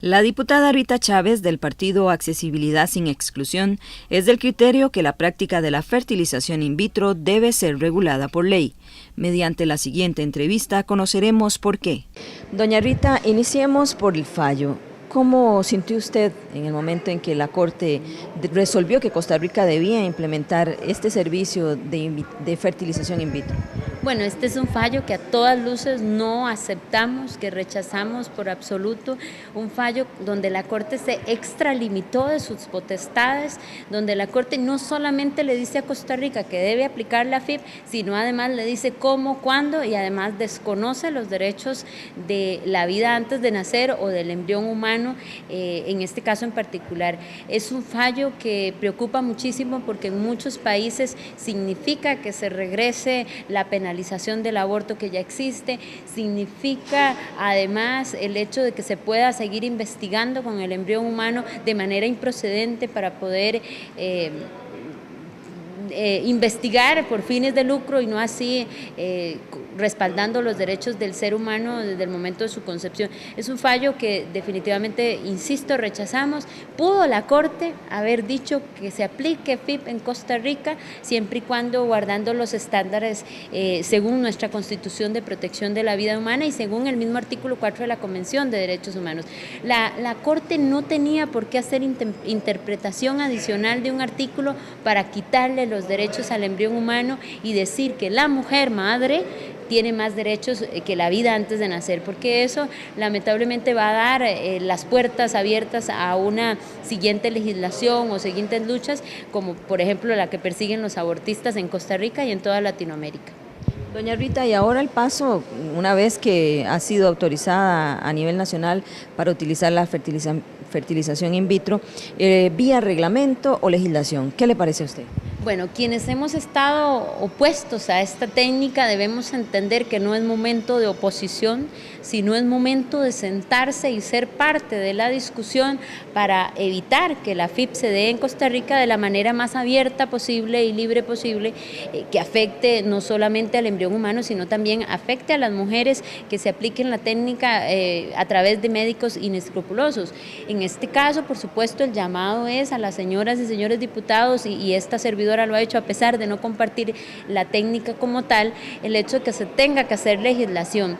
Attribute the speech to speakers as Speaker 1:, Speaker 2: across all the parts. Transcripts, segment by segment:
Speaker 1: La diputada Rita Chávez del partido Accesibilidad sin Exclusión es del criterio que la práctica de la fertilización in vitro debe ser regulada por ley. Mediante la siguiente entrevista conoceremos por qué. Doña Rita, iniciemos por el fallo. ¿Cómo sintió usted en el momento en que la Corte resolvió que Costa Rica debía implementar este servicio de fertilización in vitro?
Speaker 2: Bueno, este es un fallo que a todas luces no aceptamos, que rechazamos por absoluto, un fallo donde la Corte se extralimitó de sus potestades, donde la Corte no solamente le dice a Costa Rica que debe aplicar la FIP, sino además le dice cómo, cuándo y además desconoce los derechos de la vida antes de nacer o del embrión humano, en este caso en particular. Es un fallo que preocupa muchísimo porque en muchos países significa que se regrese la penalización del aborto que ya existe, significa además el hecho de que se pueda seguir investigando con el embrión humano de manera improcedente para poder investigar por fines de lucro y no así respaldando los derechos del ser humano desde el momento de su concepción. Es un fallo que definitivamente, insisto, rechazamos. Pudo la Corte haber dicho que se aplique FIP en Costa Rica siempre y cuando guardando los estándares según nuestra Constitución de Protección de la Vida Humana y según el mismo artículo 4 de la Convención de Derechos Humanos. La Corte no tenía por qué hacer interpretación adicional de un artículo para quitarle los derechos al embrión humano y decir que la mujer madre tiene más derechos que la vida antes de nacer, porque eso lamentablemente va a dar las puertas abiertas a una siguiente legislación o siguientes luchas, como por ejemplo la que persiguen los abortistas en Costa Rica y en toda Latinoamérica.
Speaker 1: Doña Rita, y ahora el paso, una vez que ha sido autorizada a nivel nacional para utilizar la fertilización in vitro, vía reglamento o legislación, ¿qué le parece a usted?
Speaker 2: Bueno, quienes hemos estado opuestos a esta técnica debemos entender que no es momento de oposición, sino es momento de sentarse y ser parte de la discusión para evitar que la FIP se dé en Costa Rica de la manera más abierta posible y libre posible, que afecte no solamente al embrión humano, sino también afecte a las mujeres que se apliquen la técnica a través de médicos inescrupulosos. En este caso, por supuesto, el llamado es a las señoras y señores diputados y esta servidora lo ha hecho a pesar de no compartir la técnica como tal, el hecho de que se tenga que hacer legislación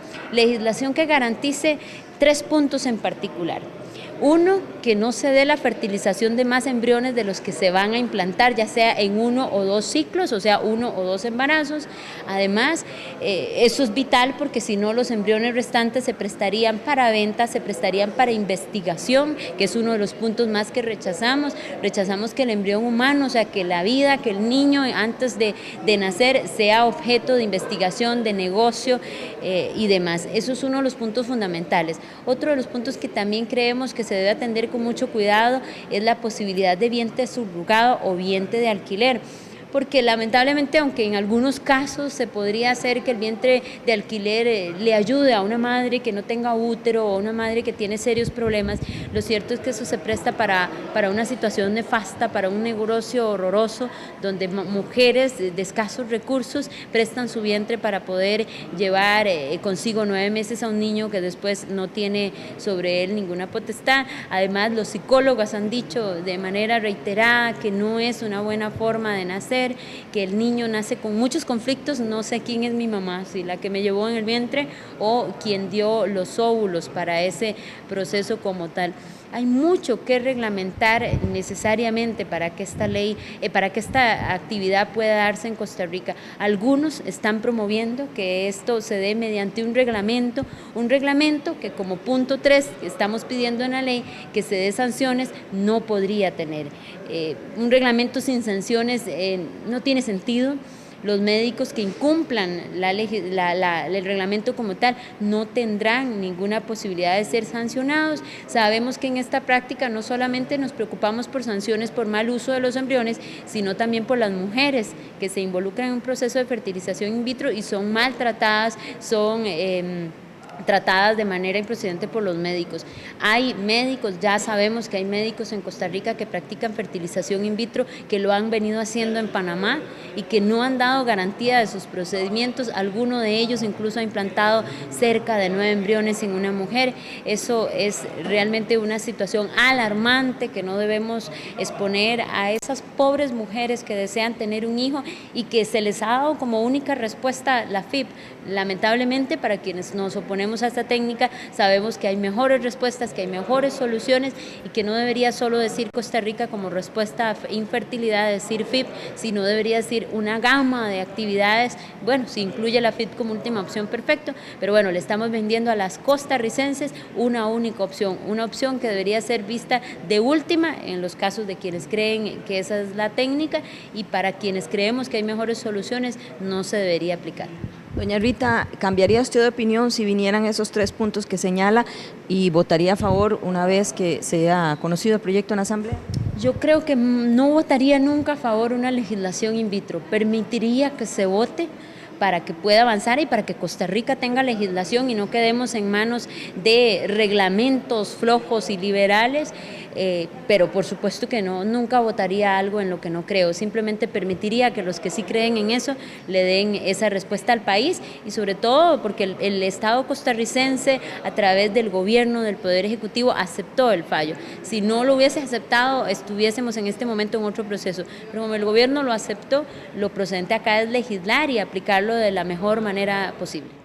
Speaker 2: que garantice 3 puntos en particular. Uno, que no se dé la fertilización de más embriones de los que se van a implantar, ya sea en 1 o 2 ciclos, o sea, 1 o 2 embarazos. Además, eso es vital porque si no los embriones restantes se prestarían para venta, se prestarían para investigación, que es uno de los puntos más que rechazamos. Rechazamos que el embrión humano, o sea, que la vida, que el niño antes de nacer sea objeto de investigación, de negocio y demás. Eso es uno de los puntos fundamentales. Otro de los puntos que también creemos que se debe atender con mucho cuidado es la posibilidad de vientre subrogado o vientre de alquiler, porque lamentablemente, aunque en algunos casos se podría hacer que el vientre de alquiler le ayude a una madre que no tenga útero o a una madre que tiene serios problemas, lo cierto es que eso se presta para una situación nefasta, para un negocio horroroso, donde mujeres de escasos recursos prestan su vientre para poder llevar consigo 9 meses a un niño que después no tiene sobre él ninguna potestad. Además, los psicólogos han dicho de manera reiterada que no es una buena forma de nacer, que el niño nace con muchos conflictos, no sé quién es mi mamá, si la que me llevó en el vientre o quien dio los óvulos para ese proceso como tal. Hay mucho que reglamentar necesariamente para que esta ley, para que esta actividad pueda darse en Costa Rica. Algunos están promoviendo que esto se dé mediante un reglamento que como punto 3 que estamos pidiendo en la ley, que se dé sanciones, no podría tener. Un reglamento sin sanciones no tiene sentido. Los médicos que incumplan el reglamento como tal no tendrán ninguna posibilidad de ser sancionados. Sabemos que en esta práctica no solamente nos preocupamos por sanciones por mal uso de los embriones, sino también por las mujeres que se involucran en un proceso de fertilización in vitro y son maltratadas, son tratadas de manera improcedente por los médicos. Hay médicos, ya sabemos que hay médicos en Costa Rica que practican fertilización in vitro, que lo han venido haciendo en Panamá y que no han dado garantía de sus procedimientos. Alguno de ellos incluso ha implantado cerca de 9 embriones en una mujer. Eso es realmente una situación alarmante que no debemos exponer a esas pobres mujeres que desean tener un hijo y que se les ha dado como única respuesta la FIP. Lamentablemente, para quienes nos oponemos a esta técnica, sabemos que hay mejores respuestas, que hay mejores soluciones y que no debería solo decir Costa Rica como respuesta a infertilidad, decir FIP, sino debería decir una gama de actividades. Bueno, si incluye la FIP como última opción, perfecto, pero bueno, le estamos vendiendo a las costarricenses una única opción, una opción que debería ser vista de última en los casos de quienes creen que esa es la técnica, y para quienes creemos que hay mejores soluciones no se debería aplicar.
Speaker 1: Doña Rita, ¿cambiaría usted de opinión si vinieran esos 3 puntos que señala y votaría a favor una vez que sea conocido el proyecto en la Asamblea?
Speaker 2: Yo creo que no votaría nunca a favor de una legislación in vitro, permitiría que se vote para que pueda avanzar y para que Costa Rica tenga legislación y no quedemos en manos de reglamentos flojos y liberales, pero por supuesto que no, nunca votaría algo en lo que no creo, simplemente permitiría que los que sí creen en eso le den esa respuesta al país, y sobre todo porque el Estado costarricense a través del gobierno, del Poder Ejecutivo, aceptó el fallo. Si no lo hubiese aceptado, estuviésemos en este momento en otro proceso, pero como el gobierno lo aceptó, lo procedente acá es legislar y aplicarlo de la mejor manera posible.